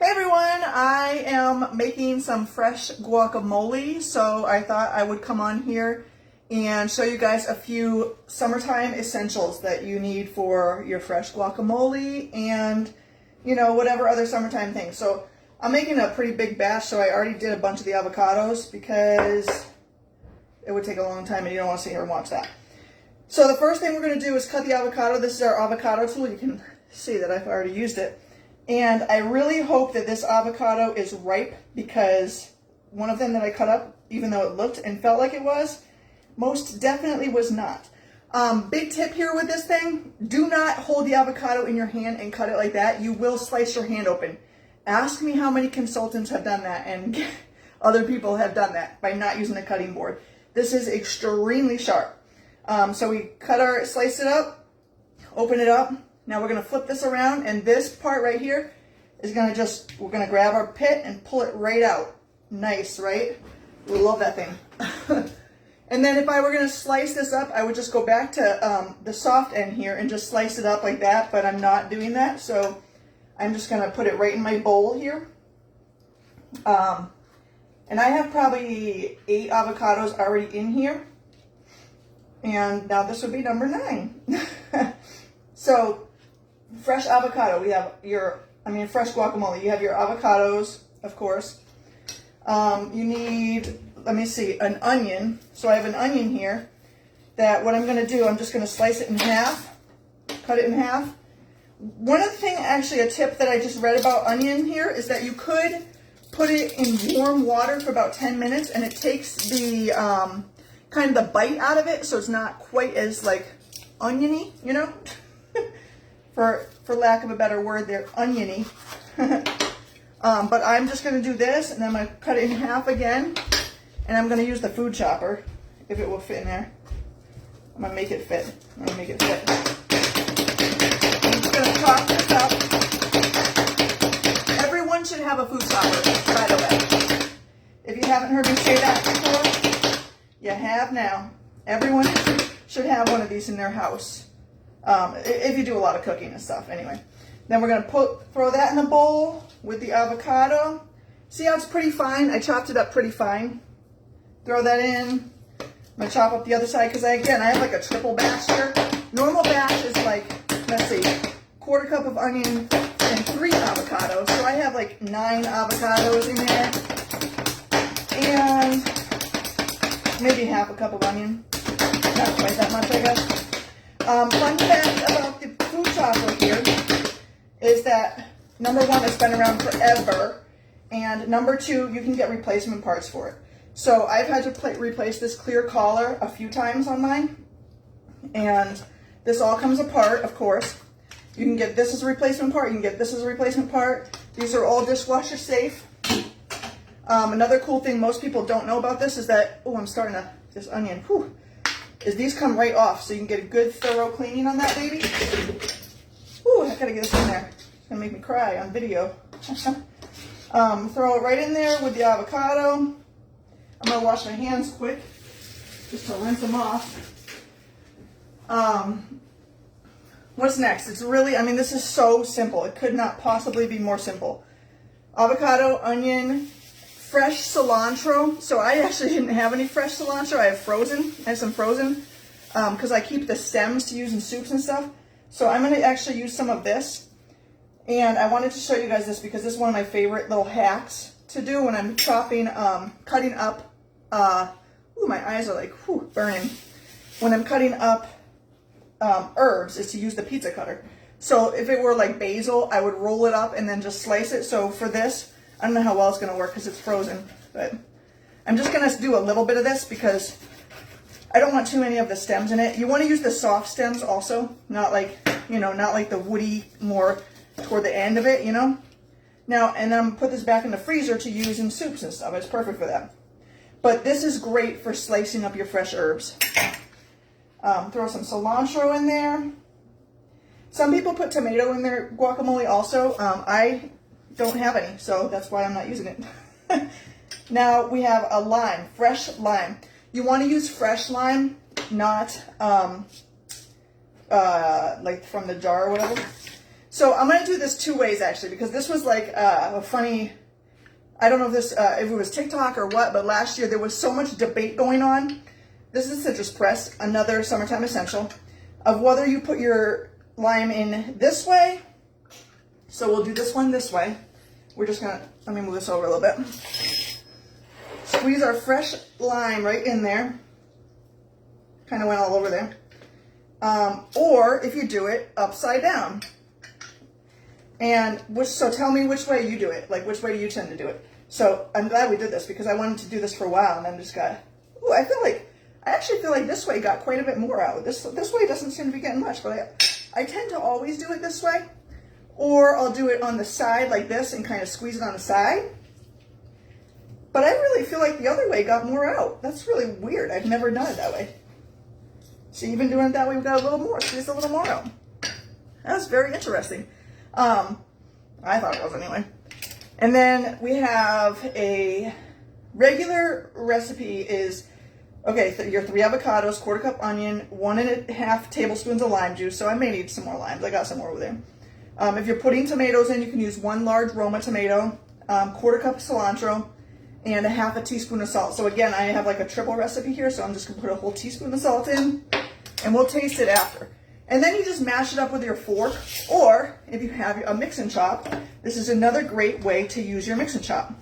Hey everyone, I am making some fresh guacamole, so I thought I would come on here and show you guys a few summertime essentials that you need for your fresh guacamole and, you know, whatever other summertime things. So I'm making a pretty big batch, so I already did a bunch of the avocados because it would take a long time and you don't want to sit here and watch that. So the first thing we're going to do is cut the avocado. This is our avocado tool. You can see that I've already used it. And I really hope that this avocado is ripe because one of them that I cut up, even though it looked and felt like it was, most definitely was not. Big tip here with this thing, do not hold the avocado in your hand and cut it like that. You will slice your hand open. Ask me how many consultants have done that and other people have done that by not using a cutting board. This is extremely sharp. So we slice it up, open it up. Now we're going to flip this around, and this part right here is going to we're going to grab our pit and pull it right out. Nice, right? We love that thing. And then if I were going to slice this up, I would just go back to the soft end here and just slice it up like that, but I'm not doing that. So I'm just going to put it right in my bowl here. And I have probably 8 avocados already in here. And now this would be number 9. So fresh avocado, we have fresh guacamole. You have your avocados, of course. You need, let me see, an onion. So I have an onion here that what I'm going to do, I'm just going to slice it in half, cut it in half. One of the things, actually a tip that I just read about onion here is that you could put it in warm water for about 10 minutes and it takes the kind of the bite out of it, so it's not quite as like oniony, you know? For lack of a better word there, oniony. But I'm just going to do this, and I'm going to cut it in half again, and I'm going to use the food chopper, if it will fit in there. I'm going to make it fit. I'm going to make it fit. I'm just going to chop this up. Everyone should have a food chopper, by the way. If you haven't heard me say that before, you have now. Everyone should have one of these in their house. If you do a lot of cooking and stuff, anyway. Then we're going to throw that in the bowl with the avocado. See how it's pretty fine? I chopped it up pretty fine. Throw that in. I'm going to chop up the other side because, I have like a triple batch here. Normal batch is like, let's see, 1/4 cup of onion and 3 avocados. So I have like 9 avocados in there. And maybe 1/2 cup of onion. Not quite that much, I guess. Fun fact about the food chopper here is that number 1, it's been around forever, and number 2, you can get replacement parts for it. So I've had to replace this clear collar a few times on mine, and this all comes apart, of course. You can get this as a replacement part, you can get this as a replacement part. These are all dishwasher safe. Another cool thing most people don't know about this is that, oh, I'm starting this onion, whew, is these come right off, so you can get a good thorough cleaning on that baby. Ooh, I gotta get this in there. It's gonna make me cry on video. Throw it right in there with the avocado. I'm gonna wash my hands quick, just to rinse them off. What's next? It's really, this is so simple. It could not possibly be more simple. Avocado, onion, fresh cilantro. So I actually didn't have any fresh cilantro. I have frozen. I have some frozen because I keep the stems to use in soups and stuff. So I'm going to actually use some of this. And I wanted to show you guys this because this is one of my favorite little hacks to do when I'm cutting up. Ooh, my eyes are like burning. When I'm cutting up herbs is to use the pizza cutter. So if it were like basil, I would roll it up and then just slice it. So for this, I don't know how well it's going to work because it's frozen, but I'm just going to do a little bit of this because I don't want too many of the stems in it. You want to use the soft stems also, not like, not like the woody, more toward the end of it, Now, and then I'm going to put this back in the freezer to use in soups and stuff. It's perfect for that. But this is great for slicing up your fresh herbs. Throw some cilantro in there. Some people put tomato in their guacamole also. I don't have any, so that's why I'm not using it. Now we have a lime, fresh lime. You want to use fresh lime, not like from the jar or whatever. So I'm gonna do this two ways actually, because this was like a funny, I don't know if this, if it was TikTok or what, but last year there was so much debate going on. This is citrus press, another summertime essential, of whether you put your lime in this way. So we'll do this one this way. We're just gonna, let me move this over a little bit. Squeeze our fresh lime right in there. Kind of went all over there. Or if you do it upside down. And so tell me which way you do it. Like, which way do you tend to do it? So I'm glad we did this because I wanted to do this for a while and then just got, ooh, I actually feel like this way got quite a bit more out. This way doesn't seem to be getting much, but I tend to always do it this way. Or I'll do it on the side like this and kind of squeeze it on the side. But I really feel like the other way got more out. That's really weird. I've never done it that way. So even doing it that way, we got a little more, squeeze a little more out. That's very interesting. I thought it was anyway. And then we have a regular recipe is, okay, your 3 avocados, 1/4 cup onion, 1½ tablespoons of lime juice. So I may need some more limes. I got some more over there. If you're putting tomatoes in, you can use 1 large Roma tomato, 1/4 cup of cilantro, and 1/2 teaspoon of salt. So again, I have like a triple recipe here, so I'm just gonna put a whole teaspoon of salt in, and we'll taste it after. And then you just mash it up with your fork, or if you have a mix and chop, this is another great way to use your mix and chop.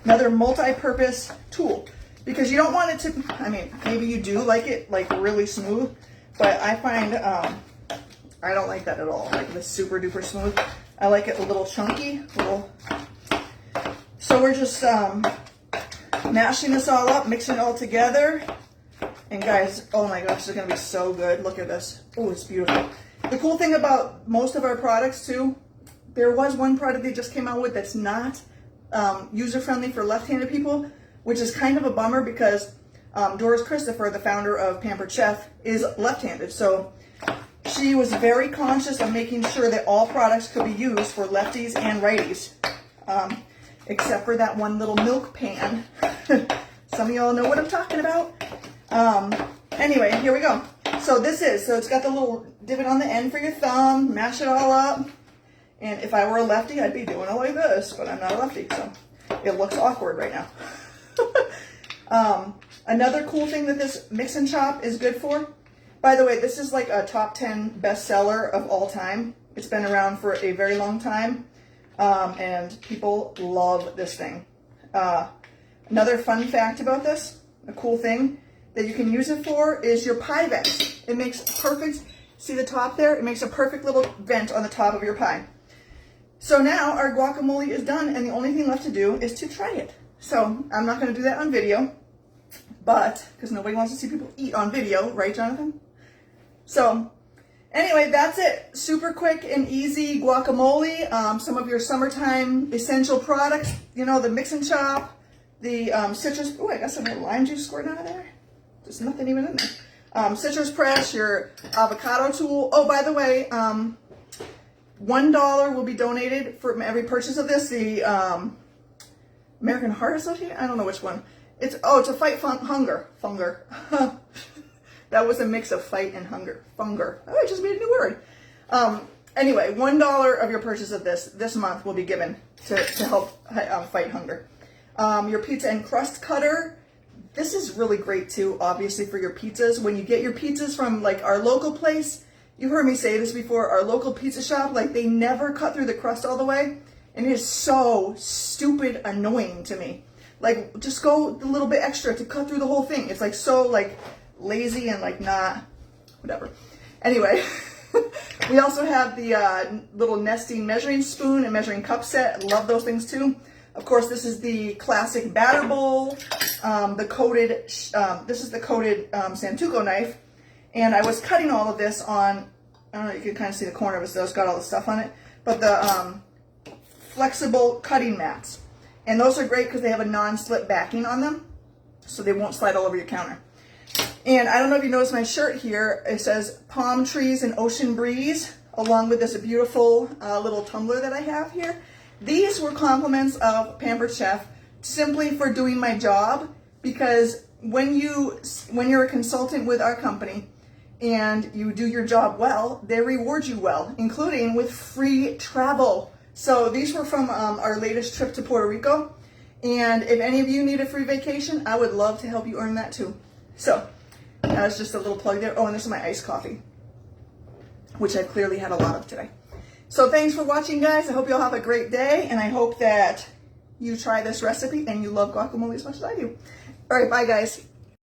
Another multi-purpose tool, because you don't want it to, I mean, maybe you do like it like really smooth, but I find I don't like that at all, like the super duper smooth. I like it a little chunky, So we're just mashing this all up, mixing it all together. And guys, oh my gosh, it's gonna be so good. Look at this. Oh, it's beautiful. The cool thing about most of our products too, there was one product they just came out with that's not user-friendly for left-handed people, which is kind of a bummer because Doris Christopher, the founder of Pampered Chef, is left-handed. So she was very conscious of making sure that all products could be used for lefties and righties, except for that one little milk pan. Some of y'all know what I'm talking about. Anyway, here we go. So it's got the little divot on the end for your thumb, mash it all up. And if I were a lefty, I'd be doing it like this, but I'm not a lefty, so it looks awkward right now. Another cool thing that this mix and chop is good for, by the way, this is like a top 10 bestseller of all time. It's been around for a very long time, and people love this thing. Another fun fact about this, a cool thing that you can use it for, is your pie vent. It makes perfect, see the top there? It makes a perfect little vent on the top of your pie. So now our guacamole is done, and the only thing left to do is to try it. So I'm not going to do that on video, but because nobody wants to see people eat on video, right, Jonathan? So anyway, that's it. Super quick and easy guacamole. Some of your summertime essential products, you know, the mix and chop, the citrus. Oh, I got some lime juice squirting out of there. There's nothing even in there. Citrus press, your avocado tool. Oh, by the way, $1 will be donated for every purchase of this. The American Heart Association? I don't know which one. It's to fight hunger. Funger. That was a mix of fight and hunger. Funger. Oh, I just made a new word. Anyway, $1 of your purchase of this month will be given to help fight hunger. Your pizza and crust cutter. This is really great too, obviously, for your pizzas. When you get your pizzas from like our local place, you've heard me say this before, our local pizza shop, like they never cut through the crust all the way. And it is so stupid annoying to me. Like, just go a little bit extra to cut through the whole thing. It's like so like lazy and like not, whatever. Anyway, we also have the little nesting measuring spoon and measuring cup set. Love those things too. Of course, this is the classic batter bowl. This is the coated Santuco knife. And I was cutting all of this on, I don't know, you can kind of see the corner of it, so it's got all the stuff on it. But the flexible cutting mats. And those are great because they have a non-slip backing on them, so they won't slide all over your counter. And I don't know if you noticed my shirt here. It says palm trees and ocean breeze, along with this beautiful little tumbler that I have here. These were compliments of Pampered Chef simply for doing my job, because when you're a consultant with our company and you do your job well, they reward you well, including with free travel. So these were from our latest trip to Puerto Rico. And if any of you need a free vacation, I would love to help you earn that too. So that was just a little plug there. Oh, and this is my iced coffee, which I've clearly had a lot of today. So thanks for watching, guys. I hope you all have a great day, and I hope that you try this recipe and you love guacamole as much as I do. All right, bye, guys.